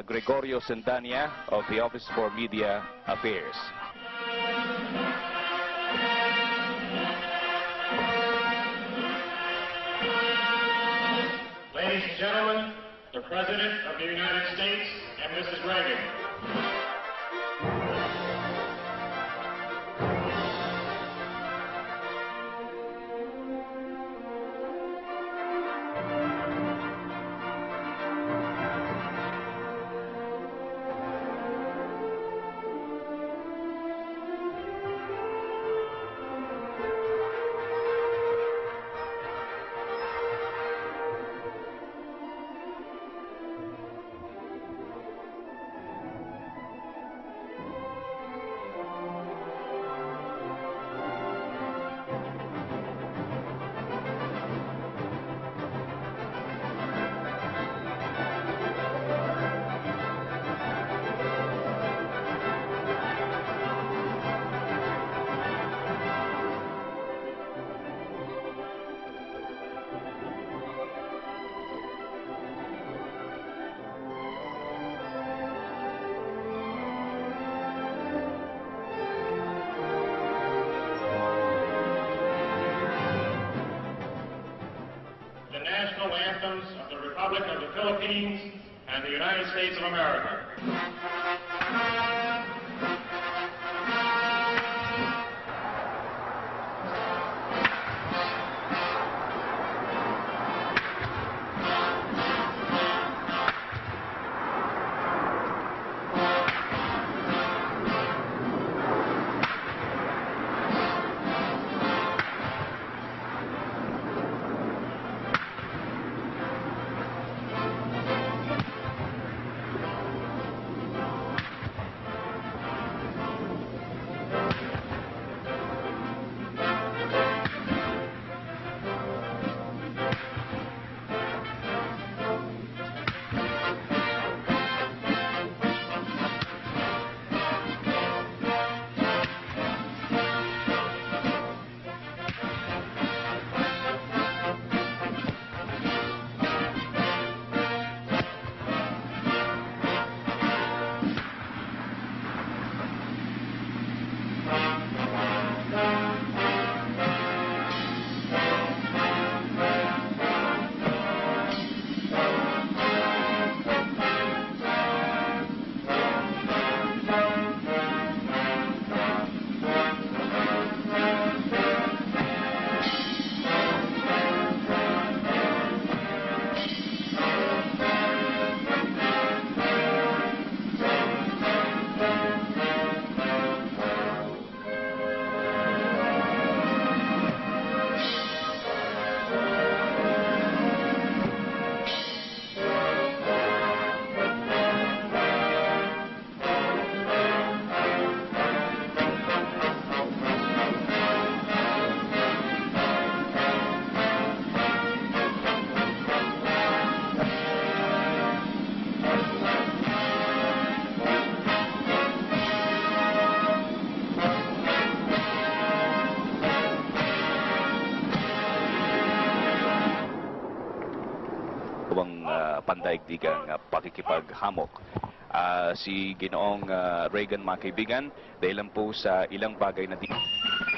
Gregorio Sendania of the Office for Media Affairs. Ladies and gentlemen, the President of the United States and Mrs. Reagan. National anthems of the Republic of the Philippines and the United States of America. Pandaigdigang pakikipaghamok. Si Ginoong Reagan, mga kaibigan, dahil lang po sa ilang bagay na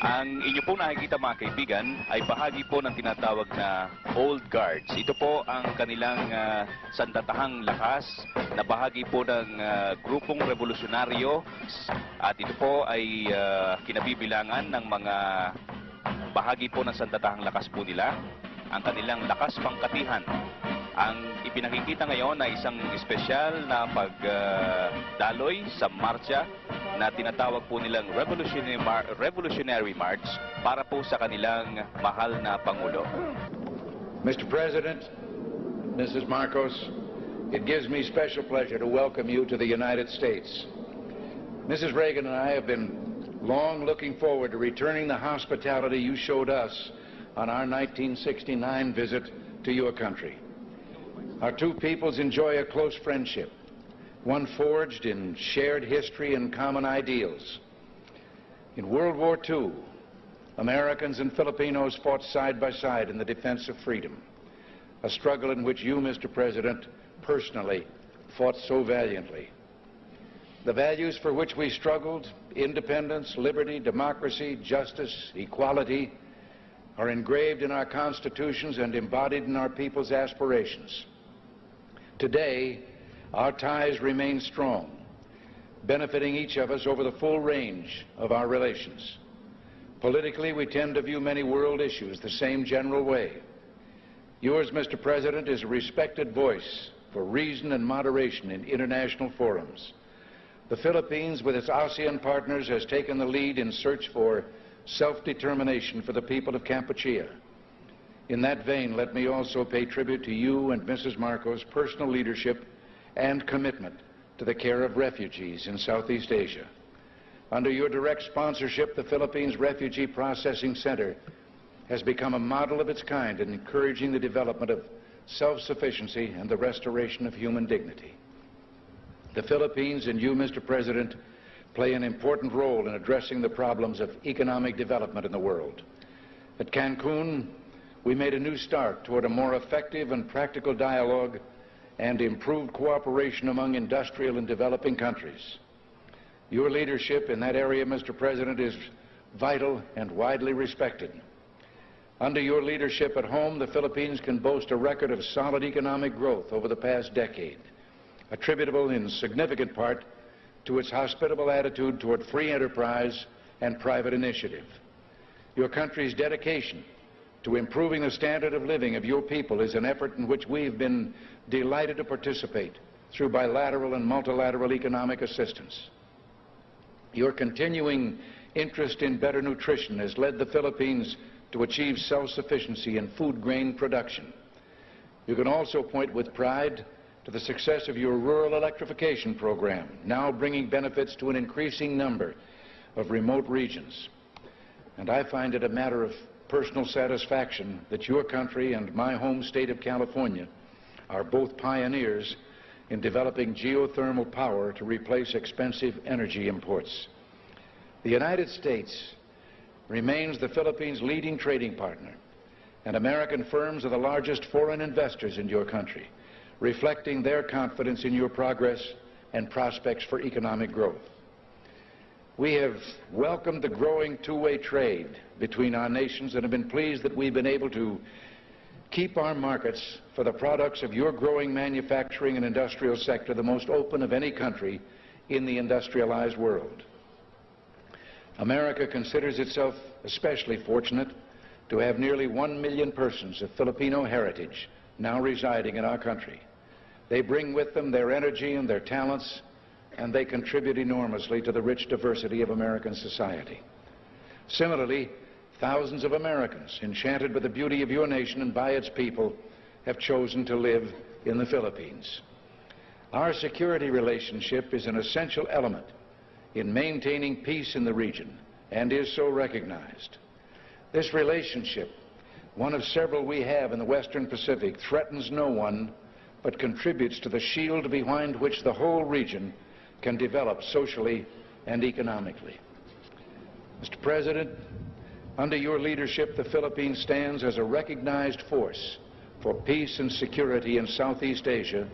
ang inyo po nakikita, mga kaibigan, ay bahagi po ng tinatawag na Old Guards. Ito po ang kanilang sandatahang lakas na bahagi po ng grupong revolusyonaryo, at ito po ay kinabibilangan ng mga bahagi po ng sandatahang lakas po nila, ang kanilang lakas pangkatihan. Ang ipinakikita ngayon ay isang espesyal na pagdaloy sa marcha na tinatawag po nilang Revolutionary March para po sa kanilang mahal na Pangulo. Mr. President, Mrs. Marcos, it gives me special pleasure to welcome you to the United States. Mrs. Reagan and I have been long looking forward to returning the hospitality you showed us on our 1969 visit to your country. Our two peoples enjoy a close friendship, one forged in shared history and common ideals. In World War II, Americans and Filipinos fought side by side in the defense of freedom, a struggle in which you, Mr. President, personally fought so valiantly. The values for which we struggled, independence, liberty, democracy, justice, equality, are engraved in our constitutions and embodied in our people's aspirations. Today, our ties remain strong, benefiting each of us over the full range of our relations. Politically, we tend to view many world issues the same general way. Yours, Mr. President, is a respected voice for reason and moderation in international forums. The Philippines, with its ASEAN partners, has taken the lead in search for self-determination for the people of Kampuchea. In that vein, let me also pay tribute to you and Mrs. Marcos' personal leadership and commitment to the care of refugees in Southeast Asia. Under your direct sponsorship, the Philippines Refugee Processing Center has become a model of its kind in encouraging the development of self-sufficiency and the restoration of human dignity. The Philippines and you, Mr. President, play an important role in addressing the problems of economic development in the world. At Cancun, we made a new start toward a more effective and practical dialogue and improved cooperation among industrial and developing countries. Your leadership in that area, Mr. President, is vital and widely respected. Under your leadership at home, the Philippines can boast a record of solid economic growth over the past decade, attributable in significant part to its hospitable attitude toward free enterprise and private initiative. Your country's dedication to improving the standard of living of your people is an effort in which we've been delighted to participate through bilateral and multilateral economic assistance. Your continuing interest in better nutrition has led the Philippines to achieve self-sufficiency in food grain production. You can also point with pride to the success of your rural electrification program, now bringing benefits to an increasing number of remote regions. And I find it a matter of personal satisfaction that your country and my home state of California are both pioneers in developing geothermal power to replace expensive energy imports. The United States remains the Philippines' leading trading partner, and American firms are the largest foreign investors in your country, reflecting their confidence in your progress and prospects for economic growth. We have welcomed the growing two-way trade between our nations and have been pleased that we've been able to keep our markets for the products of your growing manufacturing and industrial sector the most open of any country in the industrialized world. America considers itself especially fortunate to have nearly 1 million persons of Filipino heritage now residing in our country. They bring with them their energy and their talents, and they contribute enormously to the rich diversity of American society. Similarly, thousands of Americans, enchanted by the beauty of your nation and by its people, have chosen to live in the Philippines. Our security relationship is an essential element in maintaining peace in the region and is so recognized. This relationship, one of several we have in the Western Pacific, threatens no one but contributes to the shield behind which the whole region can develop socially and economically. Mr. President, under your leadership, the Philippines stands as a recognized force for peace and security in Southeast Asia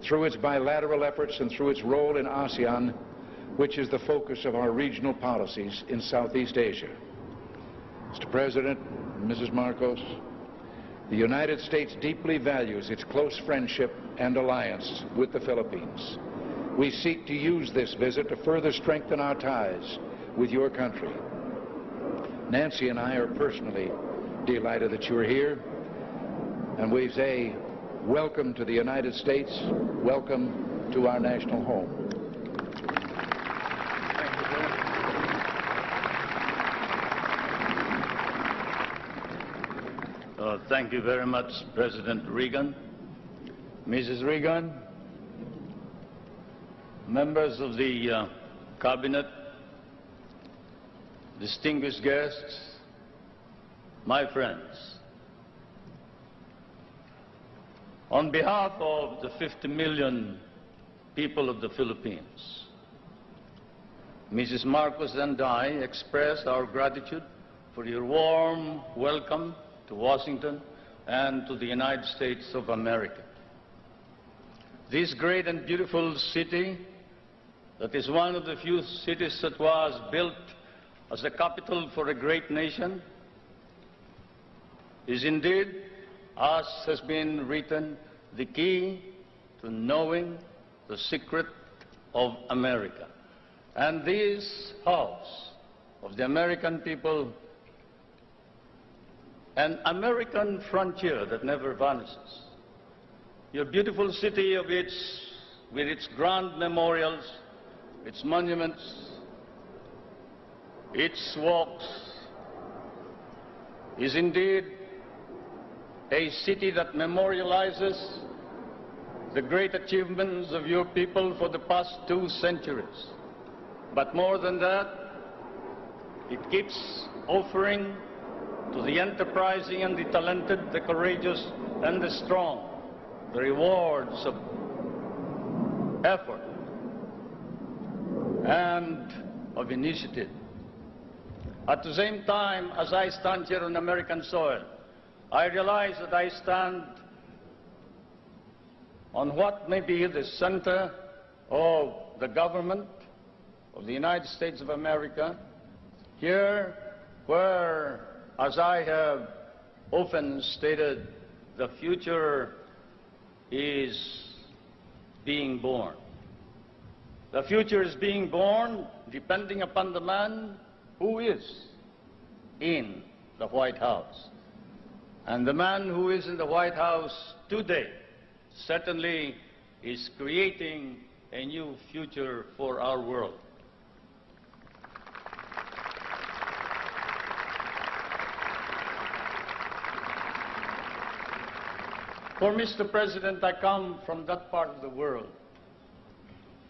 through its bilateral efforts and through its role in ASEAN, which is the focus of our regional policies in Southeast Asia. Mr. President, Mrs. Marcos, the United States deeply values its close friendship and alliance with the Philippines. We seek to use this visit to further strengthen our ties with your country. Nancy and I are personally delighted that you're here, and we say welcome to the United States, welcome to our national home. Thank you very much, President Reagan. Mrs. Reagan, members of the Cabinet, distinguished guests, my friends. On behalf of the 50 million people of the Philippines, Mrs. Marcos and I express our gratitude for your warm welcome to Washington and to the United States of America. this great and beautiful city, that is one of the few cities that was built as the capital for a great nation, is indeed, as has been written, the key to knowing the secret of America. And this house of the American people, an American frontier that never vanishes. Your beautiful city with its grand memorials, its monuments, its walks, is indeed a city that memorializes the great achievements of your people for the past 2 centuries. But more than that, it keeps offering to the enterprising and the talented, the courageous and the strong, the rewards of effort and of initiative. At the same time, as I stand here on American soil, I realize that I stand on what may be the center of the government of the United States of America, here where, as I have often stated, the future is being born. The future is being born depending upon the man who is in the White House. And the man who is in the White House today certainly is creating a new future for our world. For Mr. President, I come from that part of the world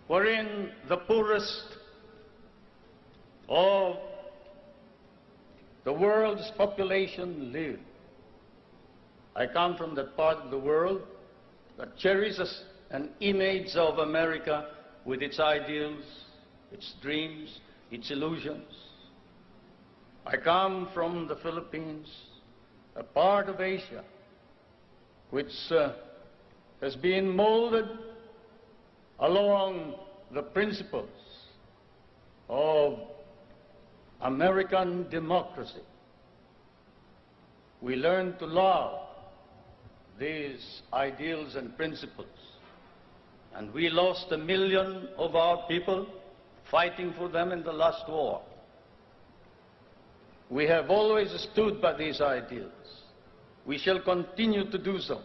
wherein the poorest of the world's population live. I come from that part of the world that cherishes an image of America with its ideals, its dreams, its illusions. I come from the Philippines, a part of Asia which has been molded along the principles of American democracy. We learn to love these ideals and principles, and we lost 1 million of our people fighting for them in the last war. We have always stood by these ideals. We shall continue to do so,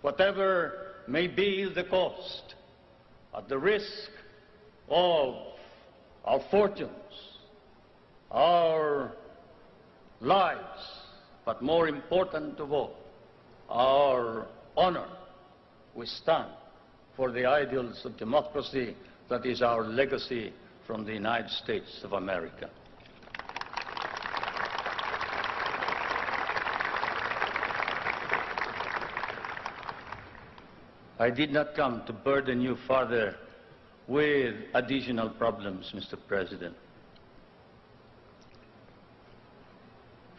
whatever may be the cost, at the risk of our fortunes, our lives, but more important of all, our honor. We stand for the ideals of democracy that is our legacy from the United States of America. I did not come to burden you further with additional problems, Mr. President.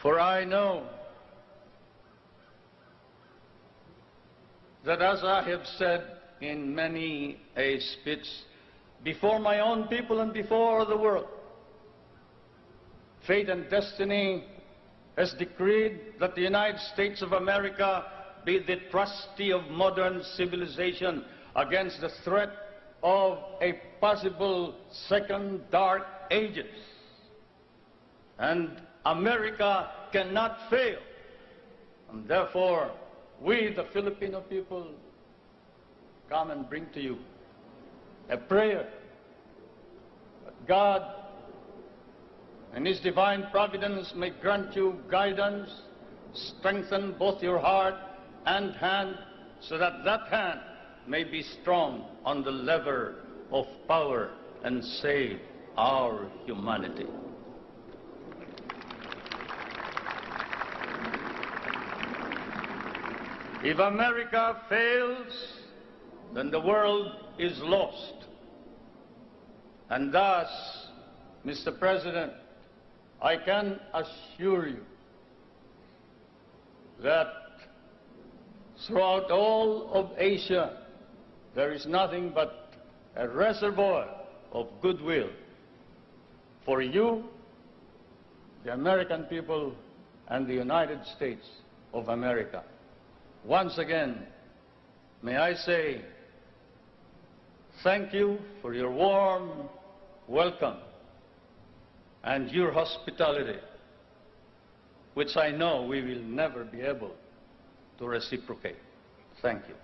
For I know that, as I have said in many a speech before my own people and before the world, fate and destiny has decreed that the United States of America be the trustee of modern civilization against the threat of a possible second dark ages. And America cannot fail. And therefore, we, the Filipino people, come and bring to you a prayer that God and His divine providence may grant you guidance, strengthen both your heart and hand, so that that hand may be strong on the lever of power and save our humanity. If America fails, then the world is lost. And thus, Mr. President, I can assure you that throughout all of Asia, there is nothing but a reservoir of goodwill for you, the American people, and the United States of America. Once again, may I say thank you for your warm welcome and your hospitality, which I know we will never be able to reciprocate. Thank you.